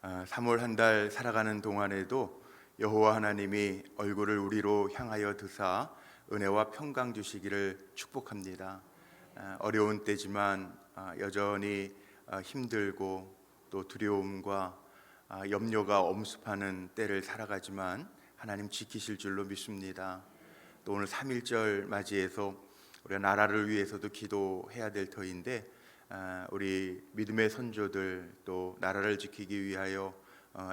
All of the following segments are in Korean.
3월 한 달 살아가는 동안에도 여호와 하나님이 얼굴을 우리로 향하여 드사 은혜와 평강 주시기를 축복합니다. 어려운 때지만 여전히 힘들고 또 두려움과 염려가 엄습하는 때를 살아가지만 하나님 지키실 줄로 믿습니다. 또 오늘 3.1절 맞이해서 우리가 나라를 위해서도 기도해야 될 터인데 우리 믿음의 선조들 또 나라를 지키기 위하여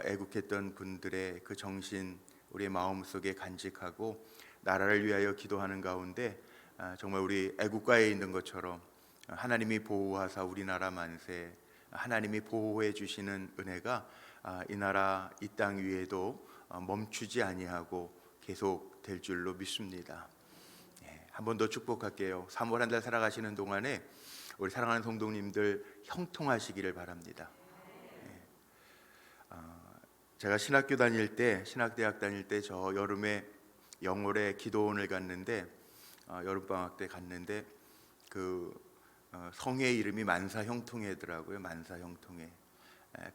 애국했던 분들의 그 정신 우리의 마음속에 간직하고 나라를 위하여 기도하는 가운데 정말 우리 애국가에 있는 것처럼 하나님이 보호하사 우리나라 만세, 하나님이 보호해 주시는 은혜가 이 나라 이 땅 위에도 멈추지 아니하고 계속 될 줄로 믿습니다. 한 번 더 축복할게요. 3월 한 달 살아가시는 동안에 우리 사랑하는 성도님들 형통하시기를 바랍니다. 제가 신학교 다닐 때, 신학대학 다닐 때 저 여름에 영월에 기도원을 갔는데 여름방학 때 갔는데 그 성의 이름이 만사형통회더라고요. 만사형통회.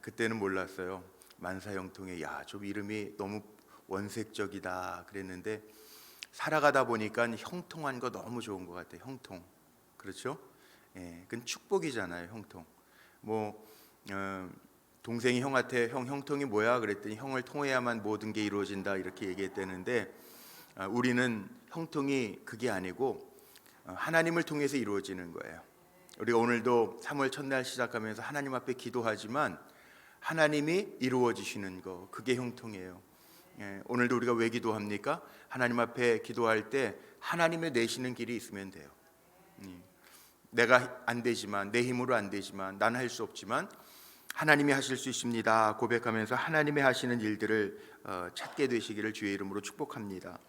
그때는 몰랐어요. 만사형통회. 야, 좀 이름이 너무 원색적이다 그랬는데 살아가다 보니까 형통한 거 너무 좋은 것 같아요. 형통. 그렇죠? 그건 축복이잖아요. 형통. 동생이 형한테 형 형통이 뭐야? 그랬더니 형을 통해야만 모든 게 이루어진다 이렇게 얘기했다는데 우리는 형통이 그게 아니고 하나님을 통해서 이루어지는 거예요. 우리가 오늘도 3월 첫날 시작하면서 하나님 앞에 기도하지만 하나님이 이루어지시는 거 그게 형통이에요. 오늘도 우리가 왜 기도합니까? 하나님 앞에 기도할 때 하나님의 내시는 길이 있으면 돼요. 내가 안 되지만 내 힘으로 안 되지만 난 할 수 없지만 하나님이 하실 수 있습니다 고백하면서 하나님의 하시는 일들을 찾게 되시기를 주의 이름으로 축복합니다.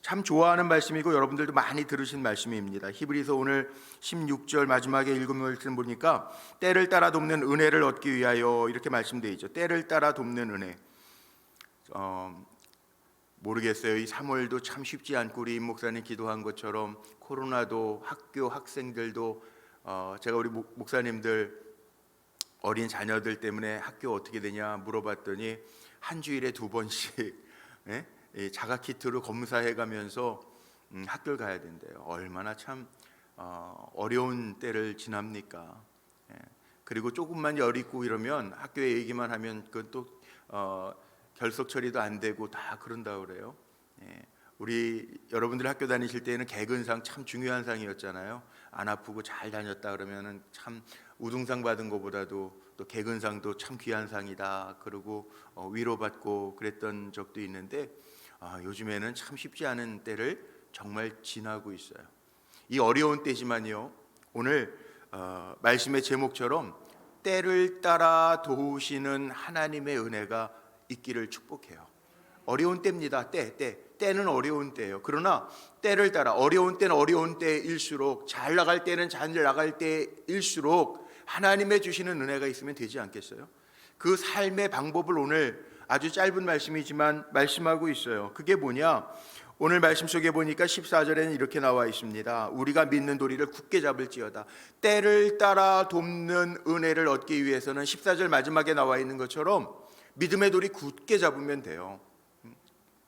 참 좋아하는 말씀이고 여러분들도 많이 들으신 말씀입니다. 히브리서 오늘 16절 마지막에 읽은 말씀 보니까 때를 따라 돕는 은혜를 얻기 위하여 이렇게 말씀되어 있죠. 때를 따라 돕는 은혜. 모르겠어요. 이 3월도 참 쉽지 않고 우리 임 목사님 기도한 것처럼 코로나도 학교 학생들도 제가 우리 목사님들 어린 자녀들 때문에 학교 어떻게 되냐 물어봤더니 한 주일에 2번씩 자가 키트로 검사해가면서 학교를 가야 된대요. 얼마나 참 어려운 때를 지납니까? 그리고 조금만 열 있고 이러면 학교에 얘기만 하면 그건 또 결석 처리도 안 되고 다 그런다 그래요. 우리 여러분들 학교 다니실 때는 개근상 참 중요한 상이었잖아요. 안 아프고 잘 다녔다 그러면은 참 우등상 받은 것보다도 또 개근상도 참 귀한 상이다. 그리고 위로받고 그랬던 적도 있는데 요즘에는 참 쉽지 않은 때를 정말 지나고 있어요. 이 어려운 때지만요. 오늘 말씀의 제목처럼 때를 따라 도우시는 하나님의 은혜가 있기를 축복해요. 어려운 때입니다. 때는 어려운 때예요. 그러나 때를 따라 어려운 때는 어려운 때일수록 잘 나갈 때는 잘 나갈 때일수록 하나님의 주시는 은혜가 있으면 되지 않겠어요? 그 삶의 방법을 오늘 아주 짧은 말씀이지만 말씀하고 있어요. 그게 뭐냐? 오늘 말씀 속에 보니까 14절에는 이렇게 나와 있습니다. 우리가 믿는 도리를 굳게 잡을지어다. 때를 따라 돕는 은혜를 얻기 위해서는 14절 마지막에 나와 있는 것처럼 믿음의 도리 굳게 잡으면 돼요.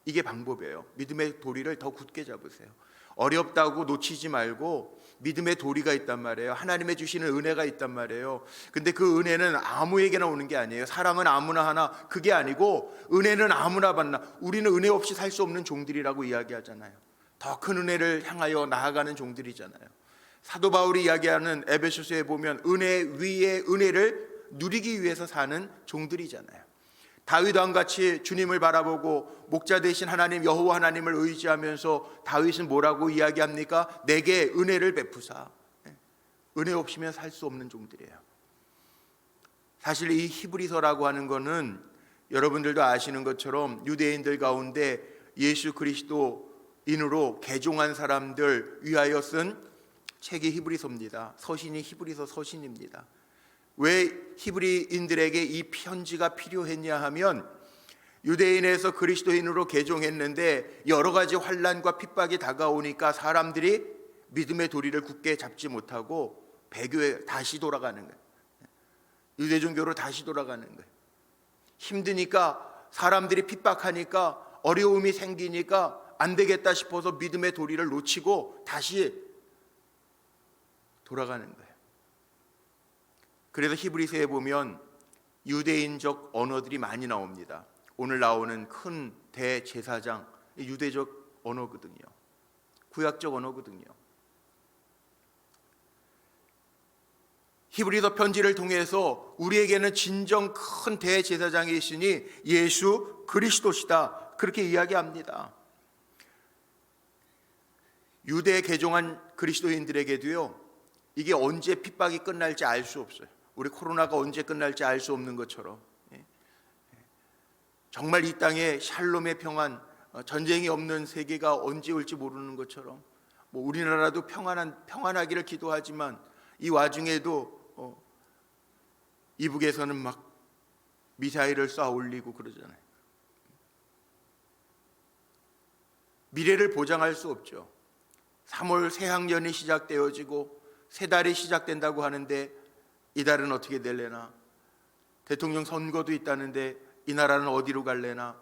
이게 방법이에요. 믿음의 도리를 더 굳게 잡으세요. 어렵다고 놓치지 말고 믿음의 도리가 있단 말이에요. 하나님의 주시는 은혜가 있단 말이에요. 근데 그 은혜는 아무에게나 오는 게 아니에요. 사랑은 아무나 하나 그게 아니고 은혜는 아무나 받나. 우리는 은혜 없이 살 수 없는 종들이라고 이야기하잖아요. 더 큰 은혜를 향하여 나아가는 종들이잖아요. 사도 바울이 이야기하는 에베소서에 보면 은혜 위에 은혜를 누리기 위해서 사는 종들이잖아요. 다윗 왕같이 주님을 바라보고 목자 되신 하나님 여호와 하나님을 의지하면서 다윗은 뭐라고 이야기합니까? 내게 은혜를 베푸사. 은혜 없이면 살 수 없는 종들이에요. 사실 이 히브리서라고 하는 거는 여러분들도 아시는 것처럼 유대인들 가운데 예수 그리스도인으로 개종한 사람들 위하여 쓴 책이 히브리서입니다. 서신이 히브리서 서신입니다. 왜 히브리인들에게 이 편지가 필요했냐 하면 유대인에서 그리스도인으로 개종했는데 여러 가지 환난과 핍박이 다가오니까 사람들이 믿음의 도리를 굳게 잡지 못하고 배교에 다시 돌아가는 거예요. 유대 종교로 다시 돌아가는 거예요. 힘드니까, 사람들이 핍박하니까, 어려움이 생기니까 안 되겠다 싶어서 믿음의 도리를 놓치고 다시 돌아가는 거예요. 그래서 히브리서에 보면 유대인적 언어들이 많이 나옵니다. 오늘 나오는 큰 대제사장, 유대적 언어거든요. 구약적 언어거든요. 히브리서 편지를 통해서 우리에게는 진정 큰 대제사장이시니 예수 그리스도시다, 그렇게 이야기합니다. 유대에 개종한 그리스도인들에게도요, 이게 언제 핍박이 끝날지 알 수 없어요. 우리 코로나가 언제 끝날지 알 수 없는 것처럼, 정말 이 땅에 샬롬의 평안, 전쟁이 없는 세계가 언제 올지 모르는 것처럼, 우리나라도 평안하기를 기도하지만 이 와중에도 이북에서는 막 미사일을 쏴 올리고 그러잖아요. 미래를 보장할 수 없죠. 3월 새학년이 시작되어지고 새 달이 시작된다고 하는데 이 달은 어떻게 될래나, 대통령 선거도 있다는데 이 나라는 어디로 갈래나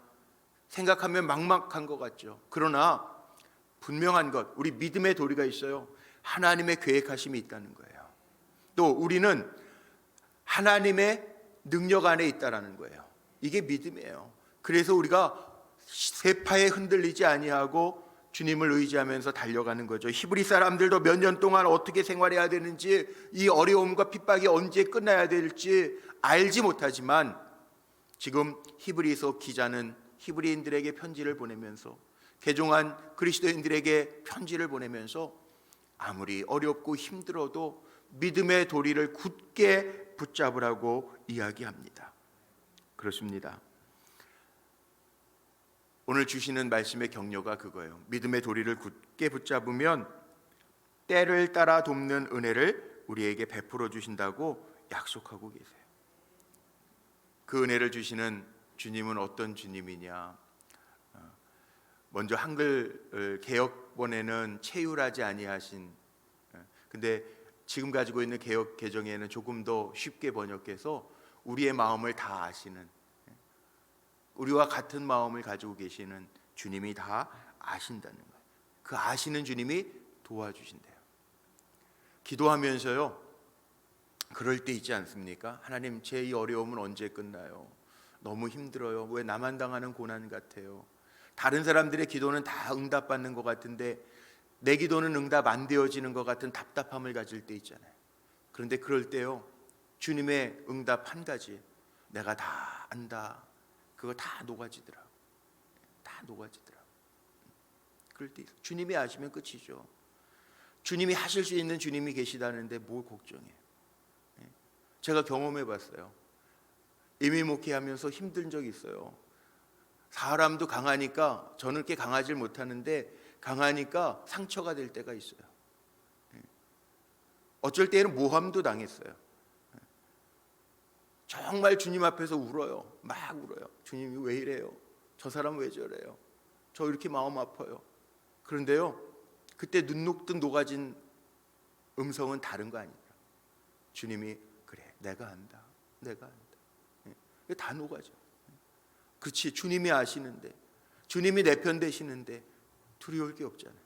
생각하면 막막한 것 같죠. 그러나 분명한 것, 우리 믿음의 도리가 있어요. 하나님의 계획하심이 있다는 거예요. 또 우리는 하나님의 능력 안에 있다라는 거예요. 이게 믿음이에요. 그래서 우리가 세파에 흔들리지 아니하고 주님을 의지하면서 달려가는 거죠. 히브리 사람들도 몇 년 동안 어떻게 생활해야 되는지, 이 어려움과 핍박이 언제 끝나야 될지 알지 못하지만 지금 히브리서 기자는 히브리인들에게 편지를 보내면서, 개종한 그리스도인들에게 편지를 보내면서 아무리 어렵고 힘들어도 믿음의 도리를 굳게 붙잡으라고 이야기합니다. 그렇습니다. 오늘 주시는 말씀의 격려가 그거예요. 믿음의 도리를 굳게 붙잡으면 때를 따라 돕는 은혜를 우리에게 베풀어 주신다고 약속하고 계세요. 그 은혜를 주시는 주님은 어떤 주님이냐? 먼저 한글 개역본에는 체휼하지 아니하신, 근데 지금 가지고 있는 개역 개정에는 조금 더 쉽게 번역해서 우리의 마음을 다 아시는, 우리와 같은 마음을 가지고 계시는 주님이 다 아신다는 거예요. 그 아시는 주님이 도와주신대요. 기도하면서요, 그럴 때 있지 않습니까? 하나님, 제 이 어려움은 언제 끝나요? 너무 힘들어요. 왜 나만 당하는 고난 같아요? 다른 사람들의 기도는 다 응답받는 것 같은데 내 기도는 응답 안 되어지는 것 같은 답답함을 가질 때 있잖아요. 그런데 그럴 때요, 주님의 응답 한 가지, 내가 다 안다, 그거 다 녹아지더라고. 다 녹아지더라고. 그럴 때 주님이 아시면 끝이죠. 주님이 하실 수 있는 주님이 계시다는데 뭘 걱정해요? 제가 경험해 봤어요. 임의 목회하면서 힘든 적이 있어요. 사람도 강하니까, 저는 그렇게 강하질 못하는데 강하니까 상처가 될 때가 있어요. 어쩔 때는 모함도 당했어요. 정말 주님 앞에서 울어요. 막 울어요. 주님이 왜 이래요? 저 사람 왜 저래요? 저 이렇게 마음 아파요. 그런데요, 그때 눈 녹듯 녹아진 음성은 다른 거 아니에요. 주님이, 그래, 내가 안다, 내가 안다. 다 녹아져. 그렇지, 주님이 아시는데, 주님이 내 편 되시는데 두려울 게 없잖아요.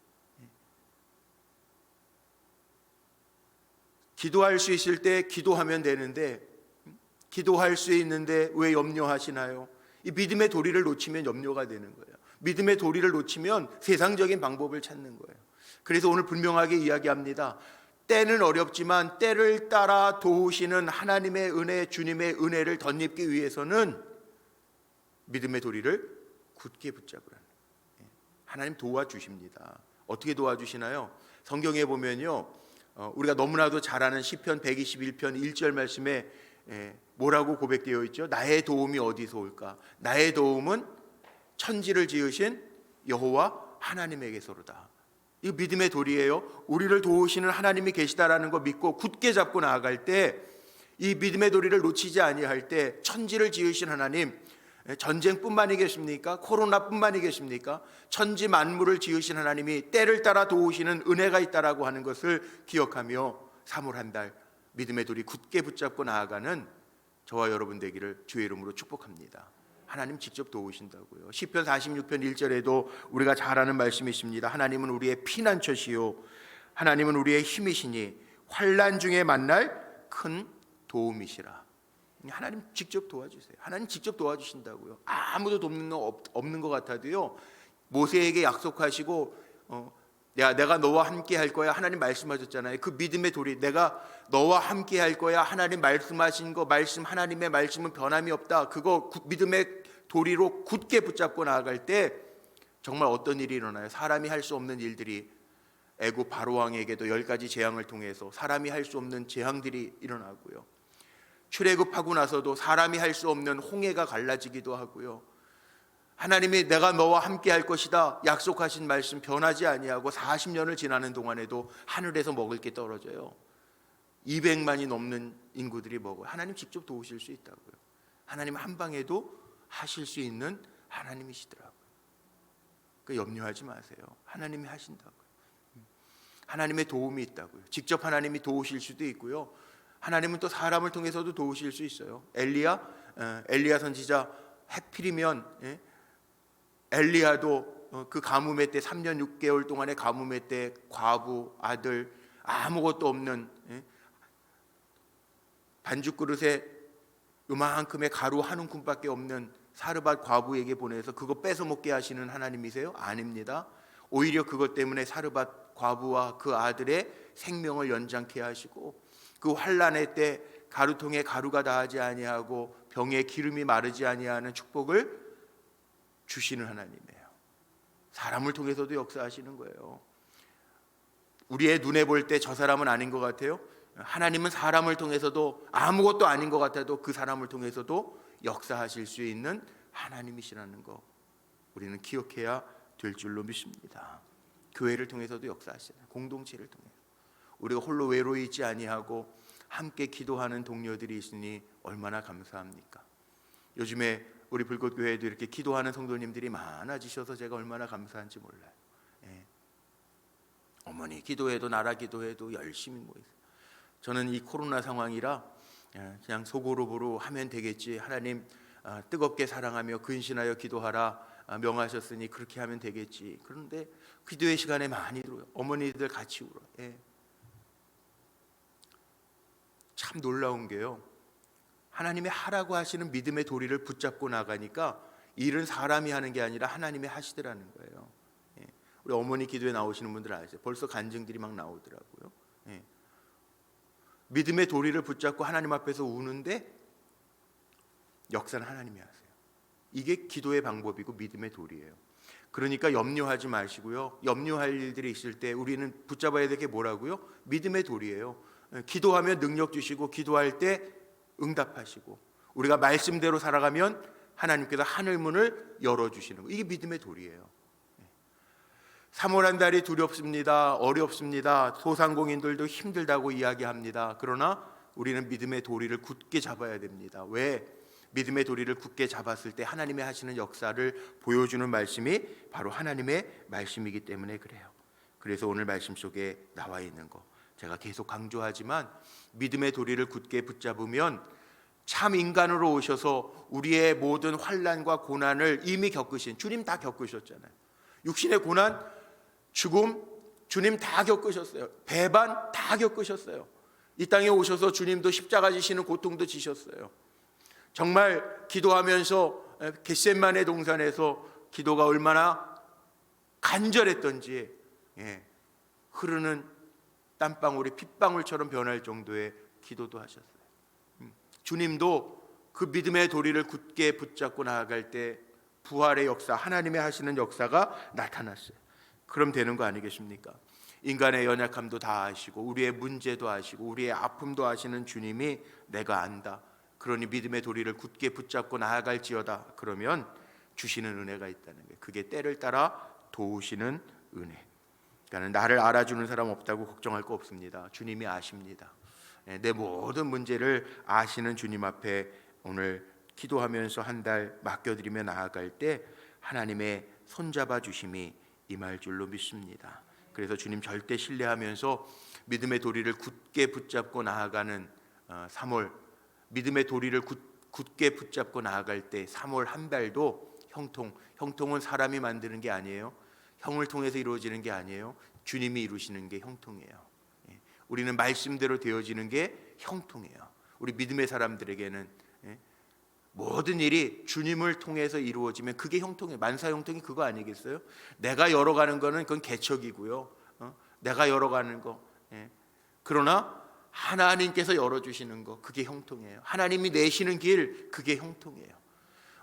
기도할 수 있을 때 기도하면 되는데, 기도할 수 있는데 왜 염려하시나요? 이 믿음의 도리를 놓치면 염려가 되는 거예요. 믿음의 도리를 놓치면 세상적인 방법을 찾는 거예요. 그래서 오늘 분명하게 이야기합니다. 때는 어렵지만 때를 따라 도우시는 하나님의 은혜, 주님의 은혜를 덧입기 위해서는 믿음의 도리를 굳게 붙잡으라는 거예요. 하나님 도와주십니다. 어떻게 도와주시나요? 성경에 보면요, 우리가 너무나도 잘 아는 시편 121편 1절 말씀에 뭐라고 고백되어 있죠? 나의 도움이 어디서 올까? 나의 도움은 천지를 지으신 여호와 하나님에게서로다. 이 믿음의 도리예요. 우리를 도우시는 하나님이 계시다라는 거 믿고 굳게 잡고 나아갈 때, 이 믿음의 도리를 놓치지 아니할 때 천지를 지으신 하나님, 전쟁뿐만이겠습니까? 코로나뿐만이겠습니까? 천지 만물을 지으신 하나님이 때를 따라 도우시는 은혜가 있다라고 하는 것을 기억하며 3월 한 달 믿음의 도리 굳게 붙잡고 나아가는 저와 여러분 되기를 주의 이름으로 축복합니다. 하나님 직접 도우신다고요. 시편 46편 1절에도 우리가 잘 아는 말씀이 있습니다. 하나님은 우리의 피난처시요 하나님은 우리의 힘이시니 환난 중에 만날 큰 도움이시라. 하나님 직접 도와주세요. 하나님 직접 도와주신다고요. 아무도 돕는 거 없는 것 같아도요, 모세에게 약속하시고 내가 너와 함께 할 거야. 하나님 말씀하셨잖아요. 그 믿음의 돌이 내가 너와 함께 할 거야. 하나님 말씀하신 거 하나님의 말씀은 변함이 없다. 그거 믿음의 도리로 굳게 붙잡고 나아갈 때 정말 어떤 일이 일어나요? 사람이 할 수 없는 일들이, 애굽 바로왕에게도 10가지 재앙을 통해서 사람이 할 수 없는 재앙들이 일어나고요. 출애굽하고 나서도 사람이 할 수 없는 홍해가 갈라지기도 하고요. 하나님이 내가 너와 함께 할 것이다 약속하신 말씀 변하지 아니하고 40년을 지나는 동안에도 하늘에서 먹을 게 떨어져요. 200만이 넘는 인구들이 먹어요. 하나님 직접 도우실 수 있다고요. 하나님 한 방에도 하실 수 있는 하나님이시더라고요. 그러니까 염려하지 마세요. 하나님이 하신다고요. 하나님의 도움이 있다고요. 직접 하나님이 도우실 수도 있고요. 하나님은 또 사람을 통해서도 도우실 수 있어요. 엘리야 선지자 해필이면 엘리야도 그 가뭄의 때 3년 6개월 동안의 가뭄의 때 과부 아들 아무것도 없는 반죽 그릇에 요만큼의 가루 한 움큼밖에 없는 사르밧 과부에게 보내서 그거 뺏어 먹게 하시는 하나님이세요? 아닙니다. 오히려 그것 때문에 사르밧 과부와 그 아들의 생명을 연장케 하시고 그 환난의 때 가루통에 가루가 닿지 아니하고 병에 기름이 마르지 아니하는 축복을 주시는 하나님이에요. 사람을 통해서도 역사하시는 거예요. 우리의 눈에 볼 때 저 사람은 아닌 것 같아요. 하나님은 사람을 통해서도 아무것도 아닌 것 같아도 그 사람을 통해서도 역사하실 수 있는 하나님이시라는 거 우리는 기억해야 될 줄로 믿습니다. 교회를 통해서도 역사하시잖아요. 공동체를 통해서 우리가 홀로 외로이 있지 아니하고 함께 기도하는 동료들이 있으니 얼마나 감사합니까? 요즘에 우리 불꽃교회에도 이렇게 기도하는 성도님들이 많아지셔서 제가 얼마나 감사한지 몰라요. 어머니 기도해도 나라 기도해도 열심히 모이세요. 저는 이 코로나 상황이라 그냥 소고로보로 하면 되겠지. 하나님 뜨겁게 사랑하며 근신하여 기도하라 명하셨으니 그렇게 하면 되겠지. 그런데 기도의 시간에 많이 들어요. 어머니들 같이 울어요. 참 놀라운 게요, 하나님이 하라고 하시는 믿음의 도리를 붙잡고 나가니까 일은 사람이 하는 게 아니라 하나님이 하시더라는 거예요. 우리 어머니 기도에 나오시는 분들 아시죠? 벌써 간증들이 막 나오더라고요. 믿음의 도리를 붙잡고 하나님 앞에서 우는데 역사는 하나님이 하세요. 이게 기도의 방법이고 믿음의 도리예요. 그러니까 염려하지 마시고요. 염려할 일들이 있을 때 우리는 붙잡아야 될 게 뭐라고요? 믿음의 도리예요. 기도하면 능력 주시고 기도할 때 응답하시고 우리가 말씀대로 살아가면 하나님께서 하늘문을 열어주시는 거. 이게 믿음의 도리예요. 3월 한 달이 두렵습니다. 어렵습니다. 소상공인들도 힘들다고 이야기합니다. 그러나 우리는 믿음의 도리를 굳게 잡아야 됩니다. 왜? 믿음의 도리를 굳게 잡았을 때 하나님의 하시는 역사를 보여주는 말씀이 바로 하나님의 말씀이기 때문에 그래요. 그래서 오늘 말씀 속에 나와 있는 거 제가 계속 강조하지만 믿음의 도리를 굳게 붙잡으면 참 인간으로 오셔서 우리의 모든 환난과 고난을 이미 겪으신 주님 다 겪으셨잖아요. 육신의 고난, 죽음 주님 다 겪으셨어요. 배반 다 겪으셨어요. 이 땅에 오셔서 주님도 십자가 지시는 고통도 지셨어요. 정말 기도하면서 겟세마네 동산에서 기도가 얼마나 간절했던지 흐르는 땀방울이 핏방울처럼 변할 정도의 기도도 하셨어요. 주님도 그 믿음의 도리를 굳게 붙잡고 나아갈 때 부활의 역사, 하나님의 하시는 역사가 나타났어요. 그럼 되는 거 아니겠습니까? 인간의 연약함도 다 아시고 우리의 문제도 아시고 우리의 아픔도 아시는 주님이 내가 안다. 그러니 믿음의 도리를 굳게 붙잡고 나아갈지어다. 그러면 주시는 은혜가 있다는 거예요. 그게 때를 따라 도우시는 은혜. 그러니까 나를 알아주는 사람 없다고 걱정할 거 없습니다. 주님이 아십니다. 내 모든 문제를 아시는 주님 앞에 오늘 기도하면서 한 달 맡겨드리며 나아갈 때 하나님의 손잡아 주심이 임할 줄로 믿습니다. 그래서 주님 절대 신뢰하면서 믿음의 도리를 굳게 붙잡고 나아가는 3월 믿음의 도리를 굳게 붙잡고 나아갈 때 3월 한 달도 형통은 사람이 만드는 게 아니에요. 형을 통해서 이루어지는 게 아니에요. 주님이 이루시는 게 형통이에요. 우리는 말씀대로 되어지는 게 형통이에요. 우리 믿음의 사람들에게는 모든 일이 주님을 통해서 이루어지면 그게 형통이에요. 만사형통이 그거 아니겠어요? 내가 열어가는 거는 그건 개척이고요. 내가 열어가는 거. 그러나 하나님께서 열어주시는 거, 그게 형통이에요. 하나님이 내시는 길, 그게 형통이에요.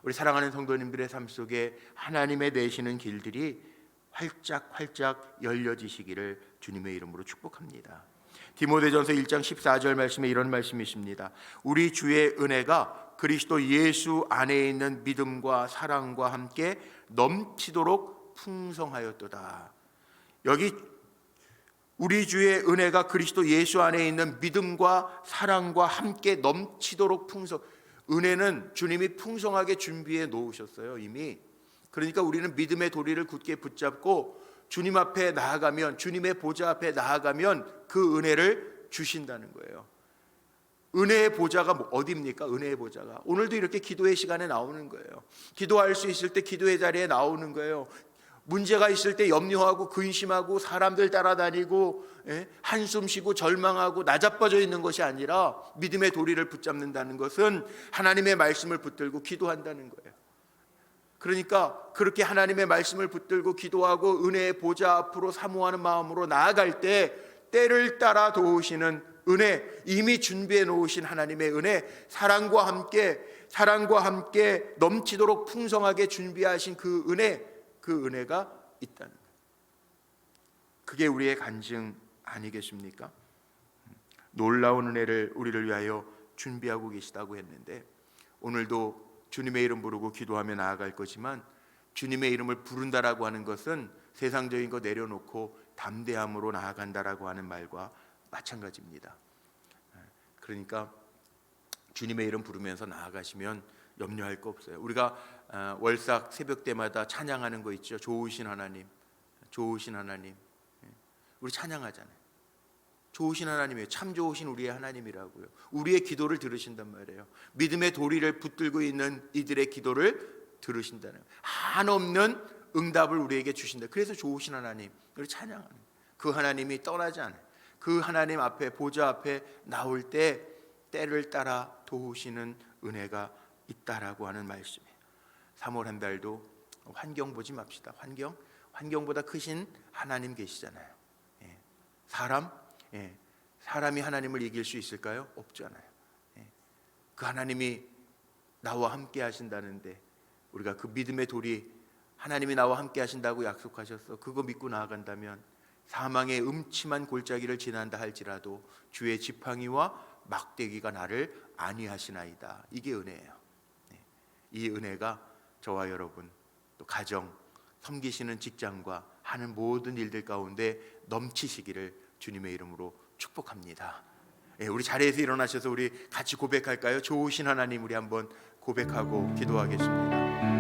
우리 사랑하는 성도님들의 삶 속에 하나님의 내시는 길들이 활짝 열려지시기를 주님의 이름으로 축복합니다. 디모데전서 1장 14절 말씀에 이런 말씀이 있습니다. 우리 주의 은혜가 그리스도 예수 안에 있는 믿음과 사랑과 함께 넘치도록 풍성하였도다. 여기 우리 주의 은혜가 그리스도 예수 안에 있는 믿음과 사랑과 함께 넘치도록 은혜는 주님이 풍성하게 준비해 놓으셨어요, 이미. 그러니까 우리는 믿음의 도리를 굳게 붙잡고 주님 앞에 나아가면, 주님의 보좌 앞에 나아가면 그 은혜를 주신다는 거예요. 은혜의 보좌가 어디입니까? 은혜의 보좌가 오늘도 이렇게 기도의 시간에 나오는 거예요. 기도할 수 있을 때 기도의 자리에 나오는 거예요. 문제가 있을 때 염려하고 근심하고 사람들 따라다니고 한숨 쉬고 절망하고 나자빠져 있는 것이 아니라 믿음의 도리를 붙잡는다는 것은 하나님의 말씀을 붙들고 기도한다는 거예요. 그러니까 그렇게 하나님의 말씀을 붙들고 기도하고 은혜의 보좌 앞으로 사모하는 마음으로 나아갈 때 때를 따라 도우시는 은혜, 이미 준비해 놓으신 하나님의 은혜, 사랑과 함께 넘치도록 풍성하게 준비하신 그 은혜가 있다는 거예요. 그게 우리의 간증 아니겠습니까? 놀라운 은혜를 우리를 위하여 준비하고 계시다고 했는데, 오늘도 주님의 이름 부르고 기도하며 나아갈 거지만, 주님의 이름을 부른다라고 하는 것은 세상적인 거 내려놓고 담대함으로 나아간다라고 하는 말과 마찬가지입니다. 그러니까 주님의 이름 부르면서 나아가시면 염려할 거 없어요. 우리가 월삭 새벽 때마다 찬양하는 거 있죠. 좋으신 하나님, 좋으신 하나님. 우리 찬양하잖아요. 좋으신 하나님이에요. 참 좋으신 우리의 하나님이라고요. 우리의 기도를 들으신단 말이에요. 믿음의 도리를 붙들고 있는 이들의 기도를 들으신다는, 한없는 응답을 우리에게 주신다. 그래서 좋으신 하나님, 우리 찬양하는 그 하나님이 떠나지 않아요. 그 하나님 앞에, 보좌 앞에 나올 때 때를 따라 도우시는 은혜가 있다라고 하는 말씀이에요. 3월 한 달도 환경 보지 맙시다. 환경보다 크신 하나님 계시잖아요. 사람이 하나님을 이길 수 있을까요? 없잖아요. 그 하나님이 나와 함께 하신다는데, 우리가 그 믿음의 도리, 하나님이 나와 함께 하신다고 약속하셨어. 그거 믿고 나아간다면 사망의 음침한 골짜기를 지난다 할지라도 주의 지팡이와 막대기가 나를 안위하시나이다. 이게 은혜예요. 이 은혜가 저와 여러분, 또 가정, 섬기시는 직장과 하는 모든 일들 가운데 넘치시기를 주님의 이름으로 축복합니다. 우리 자리에서 일어나셔서 우리 같이 고백할까요? 좋으신 하나님, 우리 한번 고백하고 기도하겠습니다.